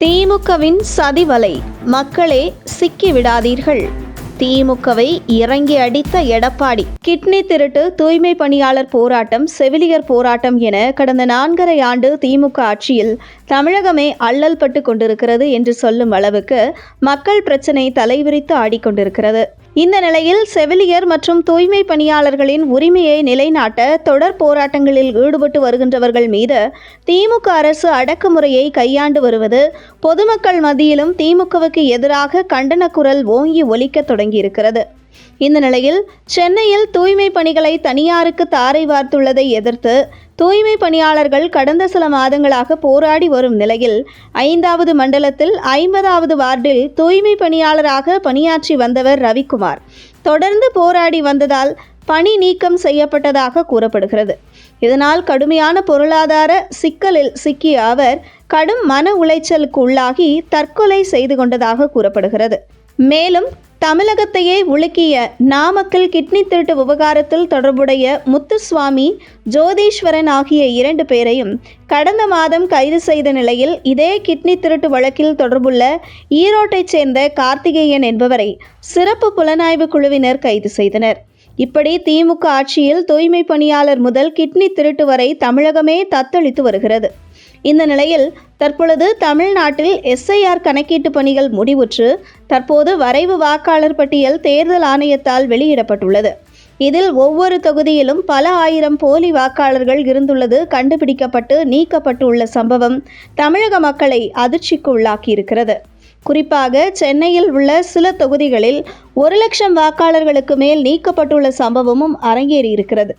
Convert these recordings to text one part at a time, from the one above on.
திமுகவின் சதிவலை. மக்களே சிக்கிவிடாதீர்கள். திமுகவை இறங்கி அடித்த எடப்பாடி. கிட்னி திருட்டு, தூய்மை பணியாளர் போராட்டம், செவிலியர் போராட்டம் என கடந்த 4.5 ஆண்டு திமுக ஆட்சியில் தமிழகமே அல்லல் பட்டு கொண்டிருக்கிறது என்று சொல்லும் அளவுக்கு மக்கள் பிரச்சினை தலைவிரித்து ஆடிக்கொண்டிருக்கிறது. இந்த நிலையில் செவிலியர் மற்றும் தூய்மை பணியாளர்களின் உரிமையை நிலைநாட்ட தொடர் போராட்டங்களில் ஈடுபட்டு வருகின்றவர்கள் மீது திமுக அரசு அடக்குமுறையை கையாண்டு வருவது பொதுமக்கள் மத்தியிலும் திமுகவுக்கு எதிராக கண்டன குரல் ஓங்கி ஒலிக்க தொடங்கியிருக்கிறது. இந்த நிலையில் சென்னையில் தூய்மை பணிகளை தனியாருக்கு தாரை வார்த்துள்ளதை எதிர்த்து தூய்மை பணியாளர்கள் கடந்த சில மாதங்களாக போராடி வரும் நிலையில் 5வது மண்டலத்தில் 50வது வார்டில் தூய்மை பணியாளராக பணியாற்றி வந்தவர் ரவிக்குமார் தொடர்ந்து போராடி வந்ததால் பணி நீக்கம் செய்யப்பட்டதாக கூறப்படுகிறது. இதனால் கடுமையான பொருளாதார சிக்கலில் சிக்கிய அவர் கடும் மன உளைச்சலுக்கு உள்ளாகி தற்கொலை செய்து கொண்டதாக கூறப்படுகிறது. மேலும் தமிழகத்தையே உலுக்கிய நாமக்கல் கிட்னி திருட்டு விவகாரத்தில் தொடர்புடைய முத்துசுவாமி, ஜோதீஸ்வரன் ஆகிய 2 பேரையும் கடந்த மாதம் கைது செய்த நிலையில் இதே கிட்னி திருட்டு வழக்கில் தொடர்புள்ள ஈரோட்டைச் சேர்ந்த கார்த்திகேயன் என்பவரை சிறப்பு புலனாய்வு குழுவினர் கைது செய்தனர். இப்படி திமுக ஆட்சியில் தூய்மை பணியாளர் முதல் கிட்னி திருட்டு வரை தமிழகமே தத்தளித்து வருகிறது. இந்த நிலையில் தற்பொழுது தமிழ்நாட்டில் SIR கணக்கீட்டு பணிகள் முடிவுற்று தற்போது வரைவு வாக்காளர் பட்டியல் தேர்தல் ஆணையத்தால் வெளியிடப்பட்டுள்ளது. இதில் ஒவ்வொரு தொகுதியிலும் பல ஆயிரம் போலி வாக்காளர்கள் இருந்துள்ளது கண்டுபிடிக்கப்பட்டு நீக்கப்பட்டுள்ள சம்பவம் தமிழக மக்களை அதிர்ச்சிக்கு உள்ளாக்கியிருக்கிறது. குறிப்பாக சென்னையில் உள்ள சில தொகுதிகளில் 1 லட்சம் வாக்காளர்களுக்கு மேல் நீக்கப்பட்டுள்ள சம்பவமும் அரங்கேறியிருக்கிறது.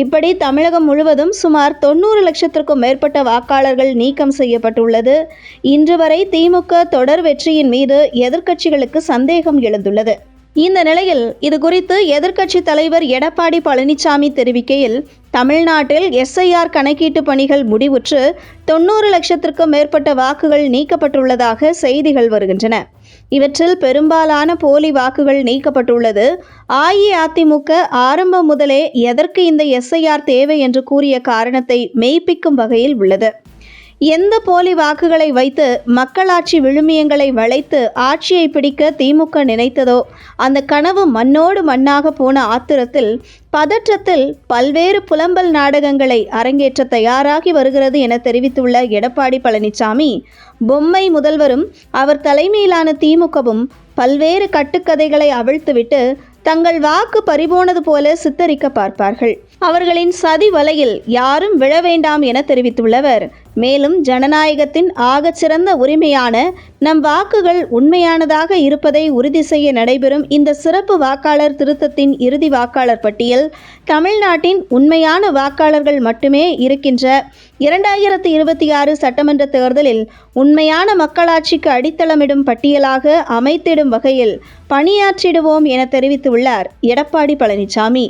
இப்படி தமிழகம் முழுவதும் சுமார் 90 லட்சத்திற்கும் மேற்பட்ட வாக்காளர்கள் நீக்கம் செய்யப்பட்டுள்ளது. இன்று வரை திமுக தொடர் வெற்றியின் மீது எதிர்க்கட்சிகளுக்கு சந்தேகம் எழுந்துள்ளது. இந்த நிலையில் இது குறித்து எதிர்க்கட்சி தலைவர் எடப்பாடி பழனிசாமி தெரிவிக்கையில், தமிழ்நாட்டில் SIR கணக்கீட்டு பணிகள் முடிவுற்று 90 லட்சத்திற்கும் மேற்பட்ட வாக்குகள் நீக்கப்பட்டுள்ளதாக செய்திகள் வருகின்றன. இவற்றில் பெரும்பாலான போலி வாக்குகள் நீக்கப்பட்டுள்ளது. அஇஅதிமுக ஆரம்பம் முதலே எதற்கு இந்த SIR தேவை என்று கூறிய காரணத்தை மெய்ப்பிக்கும் வகையில் உள்ளது. எந்த போலி வாக்குகளை வைத்து மக்களாட்சி விழுமியங்களை வளைத்து ஆட்சியை பிடிக்க திமுக நினைத்ததோ அந்த கனவு மண்ணோடு மண்ணாக போன ஆத்திரத்தில், பதற்றத்தில் பல்வேறு புலம்பல் நாடகங்களை அரங்கேற்ற தயாராகி வருகிறது என தெரிவித்துள்ள எடப்பாடி பழனிசாமி, பொம்மை முதல்வரும் அவர் தலைமையிலான திமுகவும் பல்வேறு கட்டுக்கதைகளை அவிழ்த்துவிட்டு தங்கள் வாக்கு பறிபோனது போல சித்தரிக்க பார்ப்பார்கள். அவர்களின் சதி வலையில் யாரும் விழ வேண்டாம் என தெரிவித்துள்ளவர், மேலும் ஜனநாயகத்தின் ஆகச்சிறந்த உரிமையான நம் வாக்குகள் உண்மையானதாக இருப்பதை உறுதி செய்ய நடைபெறும் இந்த சிறப்பு வாக்காளர் திருத்தத்தின் இறுதி வாக்காளர் பட்டியல் தமிழ்நாட்டின் உண்மையான வாக்காளர்கள் மட்டுமே இருக்கின்ற 2026 சட்டமன்ற தேர்தலில் உண்மையான மக்களாட்சிக்கு அடித்தளமிடும் பட்டியலாக அமைத்திடும் வகையில் பணியாற்றிடுவோம் என தெரிவித்துள்ளார் எடப்பாடி பழனிசாமி.